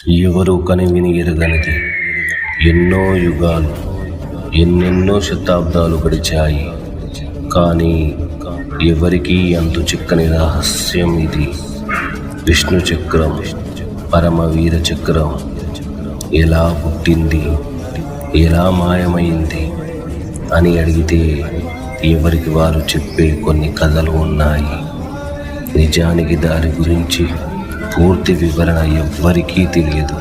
ఎవరు కనివిని ఎరగనిది ఎన్నో యుగాలు ఎన్నెన్నో శతాబ్దాలు గడిచాయి. కానీ ఎవరికీ అంతు చిక్కని రహస్యం ఇది. విష్ణు చక్రం, పరమవీర చక్రం ఎలా పుట్టింది, ఎలా మాయమైంది అని అడిగితే ఎవరికి వారు చెప్పే కొన్ని కథలు ఉన్నాయి. నిజానికి దాని గురించి పూర్తి వివరణ ఎవ్వరికీ తెలియదు.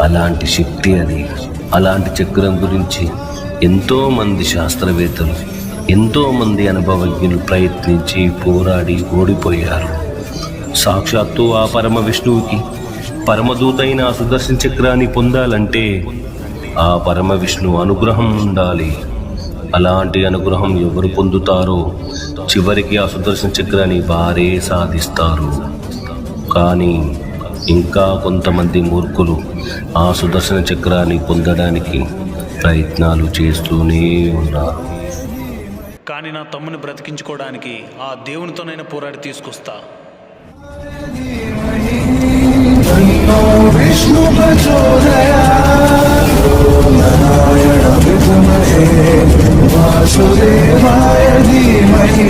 అలాంటి శక్తి అది. అలాంటి చక్రం గురించి ఎంతోమంది శాస్త్రవేత్తలు, ఎంతోమంది అనుభవజ్ఞులు ప్రయత్నించి పోరాడి ఓడిపోయారు. సాక్షాత్తు ఆ పరమ విష్ణువుకి పరమదూతైన సుదర్శన చక్రాన్ని పొందాలంటే ఆ పరమ విష్ణు అనుగ్రహం ఉండాలి. అలాంటి అనుగ్రహం ఎవరు పొందుతారో చివరికి ఆ సుదర్శన చక్రాన్ని వారే సాధిస్తారు. కానీ ఇంకా కొంతమంది మూర్ఖులు ఆ సుదర్శన చక్రాన్ని పొందడానికి ప్రయత్నాలు చేస్తూనే ఉన్నారు. కానీ నా తమ్ముని బ్రతికించుకోవడానికి ఆ దేవునితోనైనా పోరాడి తీసుకొస్తా. విష్ణు ప్రచోదయాయ విద్మహే వాసుదేవాయ ధీమహి